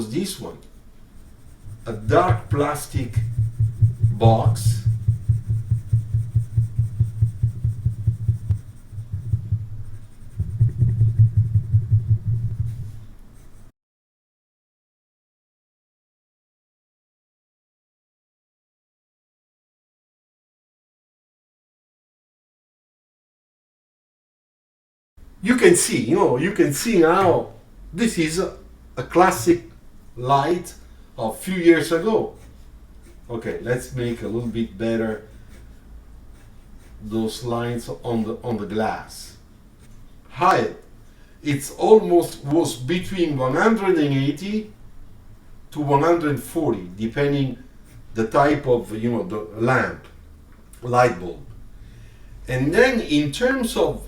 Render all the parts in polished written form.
This one, a dark plastic box. You can see, you can see now this is a classic light of a few years ago. Okay, let's make a little bit better those lines on the glass. Height, it's almost was between 180 to 140, depending the type of the lamp, light bulb. And then in terms of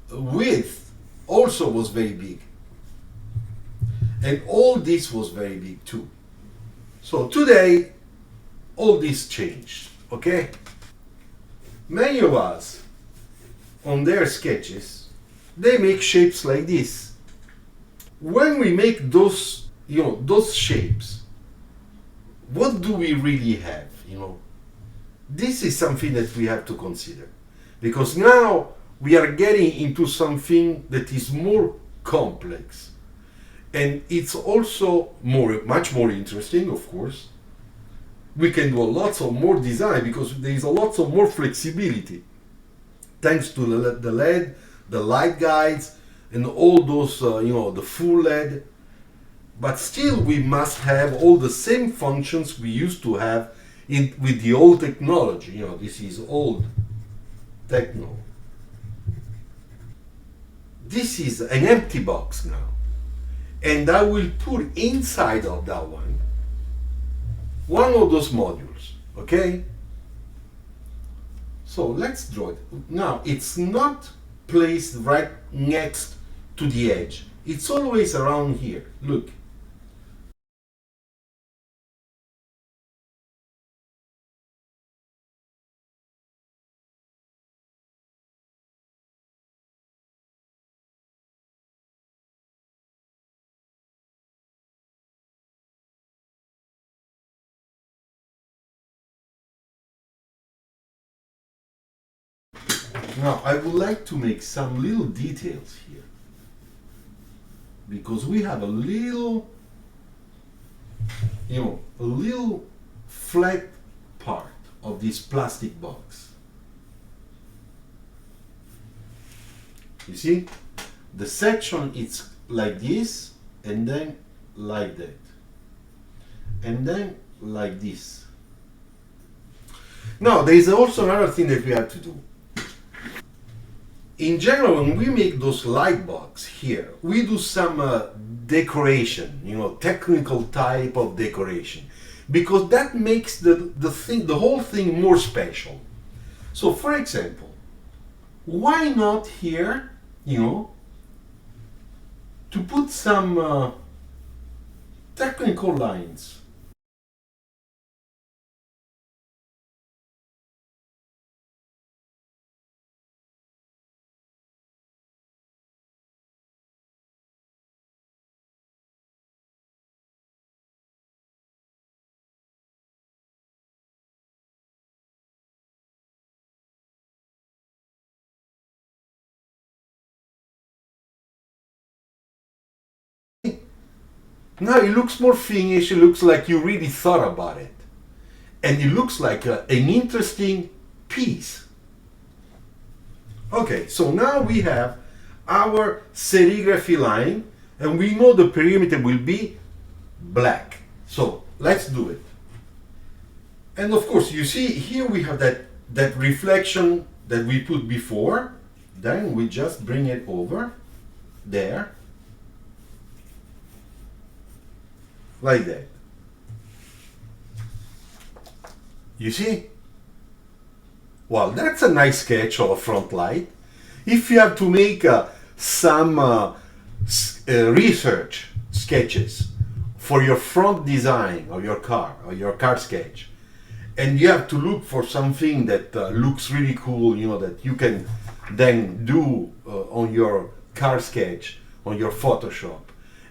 width, also was very big. And all this was very big too. So today, all this changed, okay? Many of us, on their sketches, they make shapes like this. When we make those, those shapes, what do we really have, This is something that we have to consider. Because now we are getting into something that is more complex. And it's also much more interesting, of course. We can do lots of more design because there is a lot of more flexibility. Thanks to the LED, the light guides, and all those, the full LED. But still we must have all the same functions we used to have with the old technology. This is old techno. This is an empty box now. And I will put inside of that one of those modules, okay? So let's draw it. Now, it's not placed right next to the edge. It's always around here, look. Now, I would like to make some little details here because we have a little flat part of this plastic box. You see, the section is like this, and then like that, and then like this. Now, there is also another thing that we have to do. In general, when we make those light bulbs here, we do some decoration, technical type of decoration, because that makes the whole thing more special. So, for example, why not here, to put some technical lines? Now it looks more finished, it looks like you really thought about it. And it looks like an interesting piece. Okay, so now we have our serigraphy line, and we know the perimeter will be black. So let's do it. And of course, you see here we have that reflection that we put before. Then we just bring it over there. Like that. You see? Well, that's a nice sketch of a front light. If you have to make some research sketches for your front design of your car sketch, and you have to look for something that looks really cool, that you can then do on your car sketch, on your Photoshop,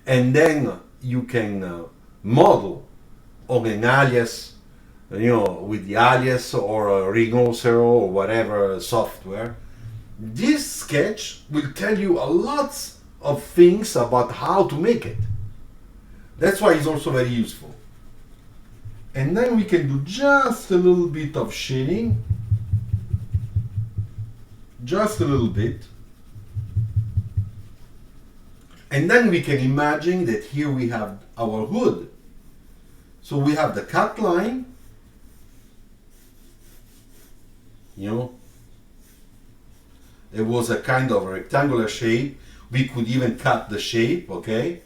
and then you can model on an alias, with the alias or a Rhinoceros or whatever software. This sketch will tell you a lot of things about how to make it. That's why it's also very useful. And then we can do just a little bit of shading, just a little bit. And then we can imagine that here we have our hood. So we have the cut line, it was a kind of rectangular shape. We could even cut the shape, okay?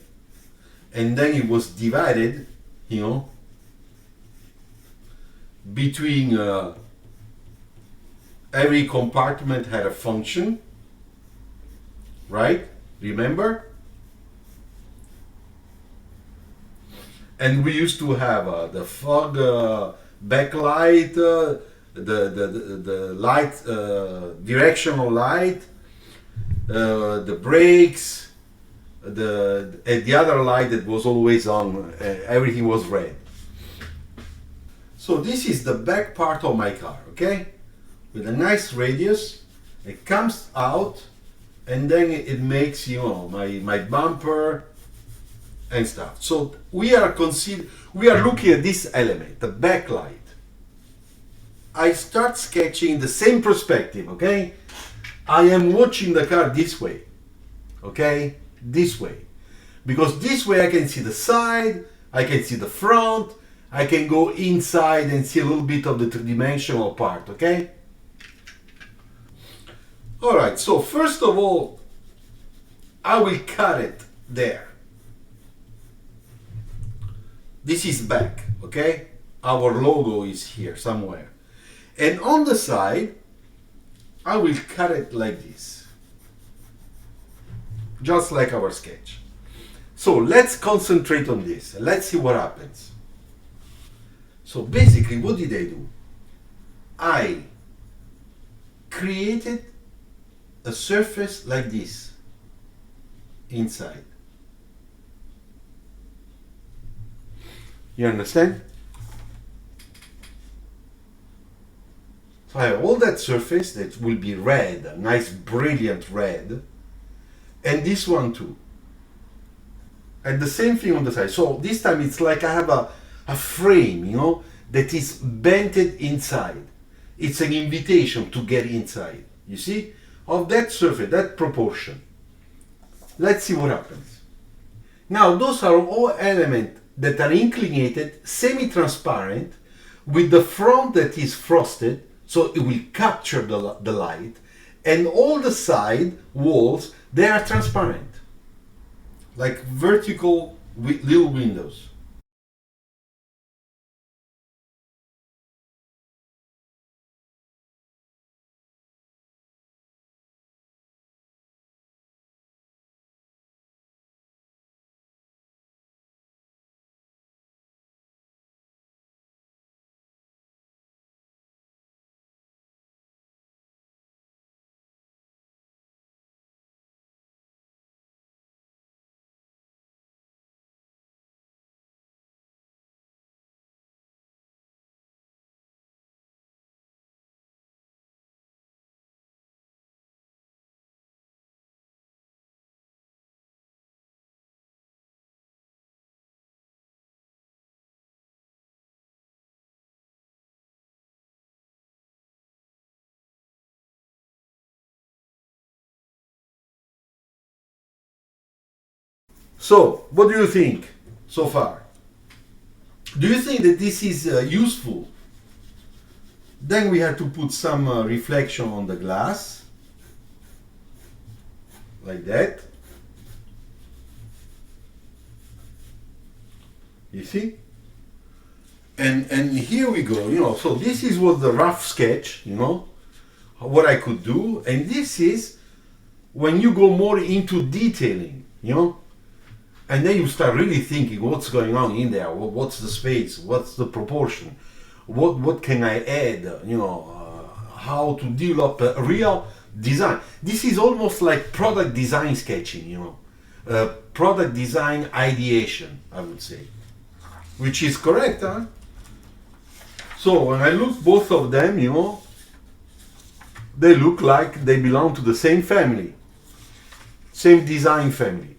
And then it was divided, between every compartment had a function, right? Remember? And we used to have the fog backlight, the light, directional light, the brakes, and the other light that was always on. Everything was red. So this is the back part of my car, okay? With a nice radius. It comes out, and then it makes, my bumper and stuff. So we are looking at this element, the backlight. I start sketching the same perspective, okay? I am watching the car this way, okay? This way. Because this way I can see the side, I can see the front, I can go inside and see a little bit of the three-dimensional part, okay? Alright, so first of all, I will cut it there. This is back, okay? Our logo is here somewhere. And on the side, I will cut it like this. Just like our sketch. So let's concentrate on this. Let's see what happens. So basically, what did I do? I created a surface like this inside. You understand? So I have all that surface that will be red, a nice brilliant red, and this one too. And the same thing on the side. So this time it's like I have a frame, that is bented inside. It's an invitation to get inside, you see? Of that surface, that proportion. Let's see what happens. Now those are all elements that are inclinated, semi-transparent, with the front that is frosted, so it will capture the light, and all the side walls, they are transparent, like vertical little windows. So, what do you think so far? Do you think that this is useful? Then we have to put some reflection on the glass, like that. You see? And here we go, so this is what the rough sketch, what I could do, and this is when you go more into detailing, and then you start really thinking what's going on in there, what's the space, what's the proportion, what can I add, how to develop a real design. This is almost like product design sketching, product design ideation, I would say, which is correct, huh? So when I look both of them, you know, they look like they belong to the same family, same design family.